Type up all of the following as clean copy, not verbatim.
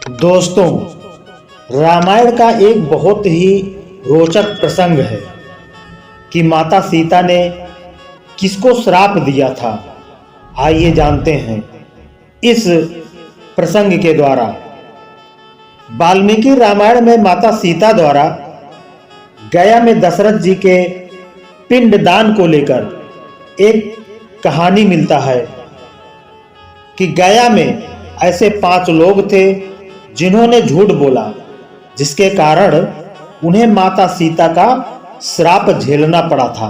दोस्तों, रामायण का एक बहुत ही रोचक प्रसंग है कि माता सीता ने किसको श्राप दिया था। आइए जानते हैं इस प्रसंग के द्वारा। वाल्मीकि रामायण में माता सीता द्वारा गया में दशरथ जी के पिंडदान को लेकर एक कहानी मिलता है कि गया में ऐसे 5 लोग थे जिन्होंने झूठ बोला, जिसके कारण उन्हें माता सीता का श्राप झेलना पड़ा था।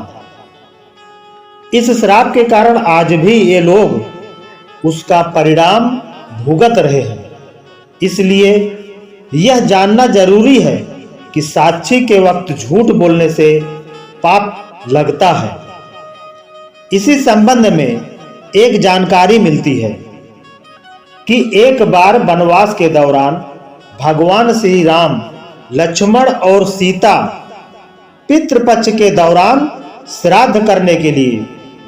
इस श्राप के कारण आज भी ये लोग उसका परिणाम भुगत रहे हैं। इसलिए यह जानना जरूरी है कि साक्षी के वक्त झूठ बोलने से पाप लगता है। इसी संबंध में एक जानकारी मिलती है कि एक बार वनवास के दौरान भगवान श्री राम, लक्ष्मण और सीता पितृपक्ष के दौरान श्राद्ध करने के लिए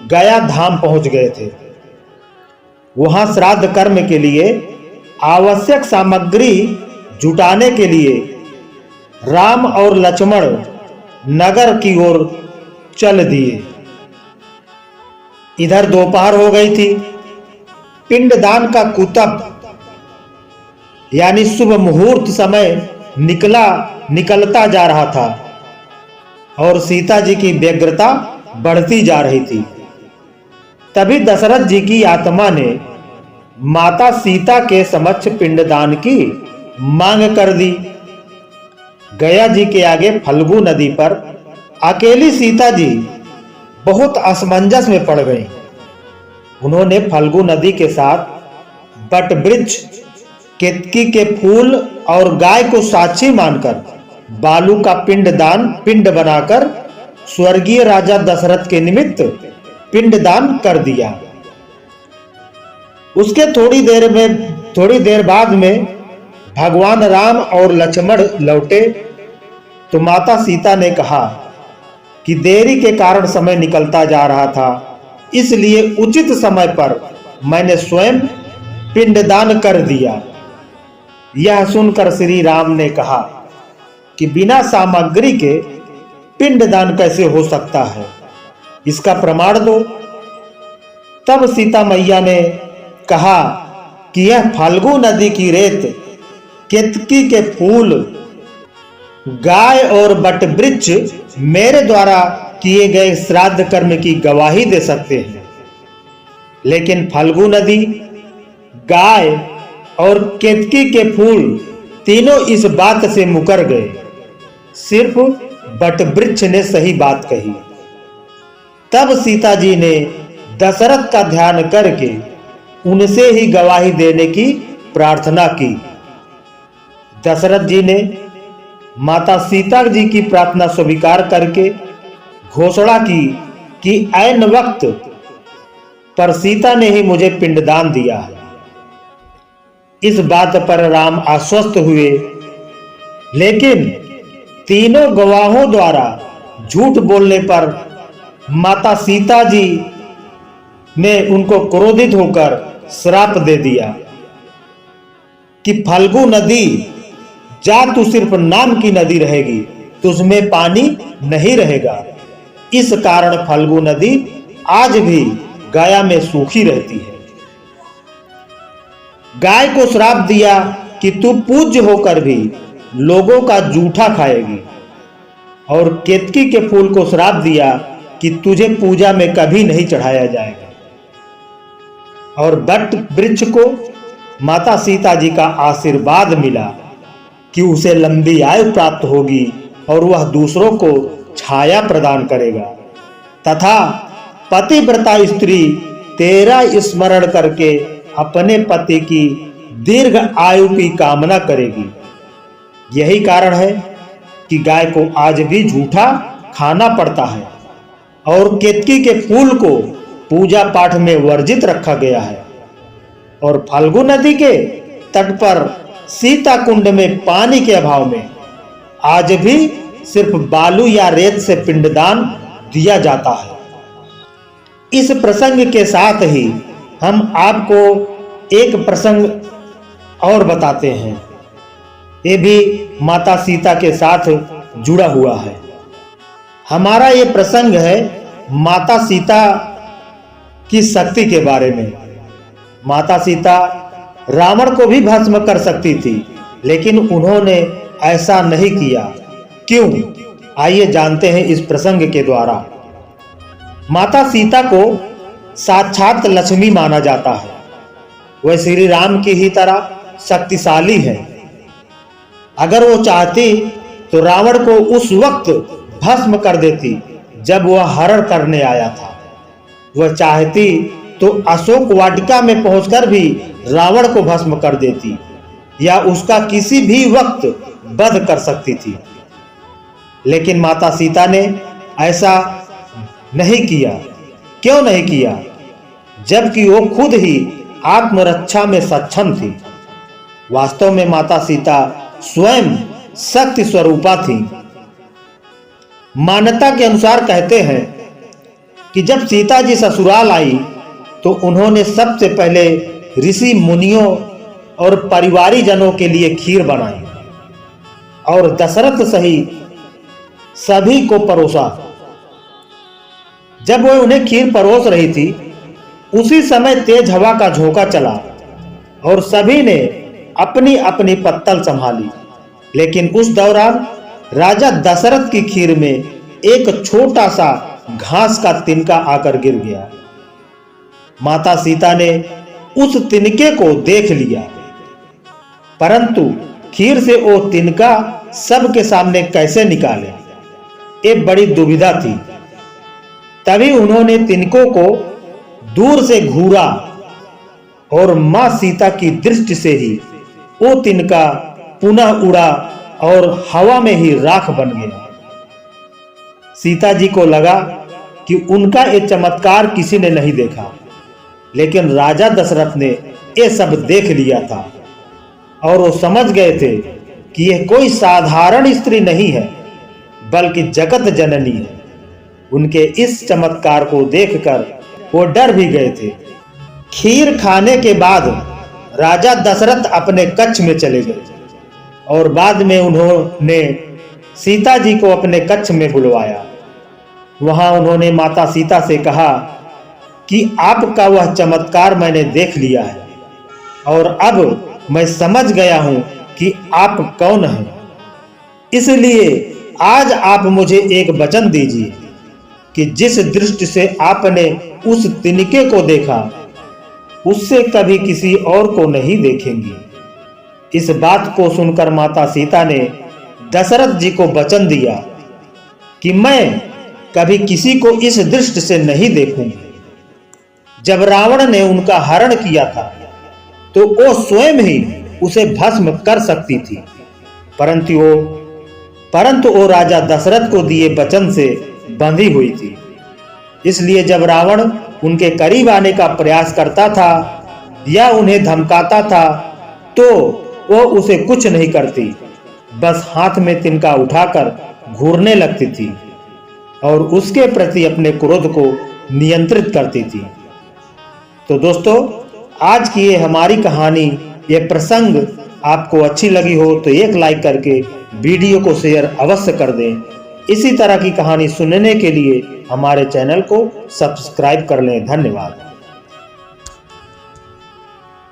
गया धाम पहुंच गए थे। वहां श्राद्ध कर्म के लिए आवश्यक सामग्री जुटाने के लिए राम और लक्ष्मण नगर की ओर चल दिए। इधर दोपहर हो गई थी। पिंडदान का कुतब यानी शुभ मुहूर्त समय निकलता जा रहा था और सीता जी की व्यग्रता बढ़ती जा रही थी। तभी दशरथ जी की आत्मा ने माता सीता के समक्ष पिंडदान की मांग कर दी। गया जी के आगे फल्गु नदी पर अकेली सीता जी बहुत असमंजस में पड़ गई। उन्होंने फल्गु नदी के साथ बटवृक्ष, केतकी के फूल और गाय को साक्षी मानकर बालू का पिंड बनाकर स्वर्गीय राजा दशरथ के निमित्त पिंडदान कर दिया। उसके थोड़ी देर बाद में भगवान राम और लक्ष्मण लौटे तो माता सीता ने कहा कि देरी के कारण समय निकलता जा रहा था, इसलिए उचित समय पर मैंने स्वयं पिंडदान कर दिया। यह सुनकर श्री राम ने कहा कि बिना सामग्री के पिंडदान कैसे हो सकता है, इसका प्रमाण दो। तब सीता मैया ने कहा कि यह फाल्गु नदी की रेत, केतकी के फूल, गाय और बटवृक्ष मेरे द्वारा किए गए श्राद्ध कर्म की गवाही दे सकते हैं, लेकिन फाल्गु नदी, गाय और केतकी के फूल तीनों इस बात से मुकर गए। सिर्फ बटवृक्ष ने सही बात कही। तब सीता जी ने दशरथ का ध्यान करके उनसे ही गवाही देने की प्रार्थना की। दशरथ जी ने माता सीता जी की प्रार्थना स्वीकार करके घोषणा की कि ऐन वक्त पर सीता ने ही मुझे पिंडदान दिया है। इस बात पर राम आश्वस्त हुए, लेकिन तीनों गवाहों द्वारा झूठ बोलने पर माता सीता जी ने उनको क्रोधित होकर श्राप दे दिया कि फल्गु नदी जा तू सिर्फ नाम की नदी रहेगी, तुझमें पानी नहीं रहेगा। इस कारण फल्गु नदी आज भी गया में सूखी रहती है। गाय को श्राप दिया कि तू पूज्य होकर भी लोगों का जूठा खाएगी, और केतकी के फूल को श्राप दिया कि तुझे पूजा में कभी नहीं चढ़ाया जाएगा। और बट वृक्ष को माता सीता जी का आशीर्वाद मिला कि उसे लंबी आयु प्राप्त होगी और वह दूसरों को छाया प्रदान करेगा, तथा पतिव्रता स्त्री तेरा स्मरण करके अपने पति की दीर्घ आयु की कामना करेगी। यही कारण है कि गाय को आज भी झूठा खाना पड़ता है और केतकी के फूल को पूजा पाठ में वर्जित रखा गया है। और फाल्गु नदी के तट पर सीता कुंड में पानी के अभाव में आज भी सिर्फ बालू या रेत से पिंडदान दिया जाता है। इस प्रसंग के साथ ही हम आपको एक प्रसंग और बताते हैं ये भी माता सीता के साथ जुड़ा हुआ है। हमारा ये प्रसंग है माता सीता की शक्ति के बारे में। माता सीता रावण को भी भस्म कर सकती थी, लेकिन उन्होंने ऐसा नहीं किया। क्यों? आइए जानते हैं इस प्रसंग के द्वारा। माता सीता को साक्षात लक्ष्मी माना जाता है। वह श्री राम की ही तरह शक्तिशाली है। अगर वो चाहती तो रावण को उस वक्त भस्म कर देती जब वह हरण करने आया था। वह चाहती तो अशोक वाटिका में पहुंचकर भी रावण को भस्म कर देती या उसका किसी भी वक्त वध कर सकती थी। लेकिन माता सीता ने ऐसा नहीं किया। क्यों नहीं किया? जबकि वो खुद ही आत्मरक्षा में सक्षम थी। वास्तव में माता सीता स्वयं शक्ति स्वरूपा थी। मान्यता के अनुसार कहते हैं कि जब सीता जी ससुराल आई तो उन्होंने सबसे पहले ऋषि मुनियों और परिवारी जनों के लिए खीर बनाई और दशरथ सहित सभी को परोसा। जब वह उन्हें खीर परोस रही थी, उसी समय तेज हवा का झोंका चला और सभी ने अपनी अपनी पत्तल संभाली। लेकिन उस दौरान राजा दशरथ की खीर में एक छोटा सा घास का तिनका आकर गिर गया। माता सीता ने उस तिनके को देख लिया, परंतु खीर से वो तिनका सबके सामने कैसे निकाले, ये बड़ी दुविधा थी। तभी उन्होंने तिनकों को दूर से घूरा और मां सीता की दृष्टि से ही वो तिनका पुनः उड़ा और हवा में ही राख बन गया। सीता जी को लगा कि उनका ये चमत्कार किसी ने नहीं देखा, लेकिन राजा दशरथ ने ये सब देख लिया था और वो समझ गए थे कि यह कोई साधारण स्त्री नहीं है, बल्कि जगत जननी है। उनके इस चमत्कार को देखकर वो डर भी गए थे। खीर खाने के बाद राजा दशरथ अपने कक्ष में चले गए और बाद में उन्होंने सीता जी को अपने कक्ष में बुलवाया। वहां उन्होंने माता सीता से कहा कि आपका वह चमत्कार मैंने देख लिया है और अब मैं समझ गया हूं कि आप कौन हैं। इसलिए आज आप मुझे एक वचन दीजिए कि जिस दृष्टि से आपने उस तिनके को देखा, उससे कभी किसी और को नहीं देखेंगी। इस बात को सुनकर माता सीता ने दशरथ जी को वचन दिया कि मैं कभी किसी को इस दृष्टि से नहीं देखूंगी। जब रावण ने उनका हरण किया था तो वो स्वयं ही उसे भस्म कर सकती थी, परंतु वो राजा दशरथ को दिए वचन से बंधी हुई थी। इसलिए जब रावण उनके करीब आने का प्रयास करता था या उन्हें धमकाता था तो वो उसे कुछ नहीं करती, बस हाथ में तिनका उठाकर घूरने लगती थी और उसके प्रति अपने क्रोध को नियंत्रित करती थी। तो दोस्तों, आज की ये हमारी कहानी, ये प्रसंग आपको अच्छी लगी हो तो एक लाइक करके वीडियो को शेयर अवश्य कर दें। इसी तरह की कहानी सुनने के लिए हमारे चैनल को सब्सक्राइब कर लें। धन्यवाद।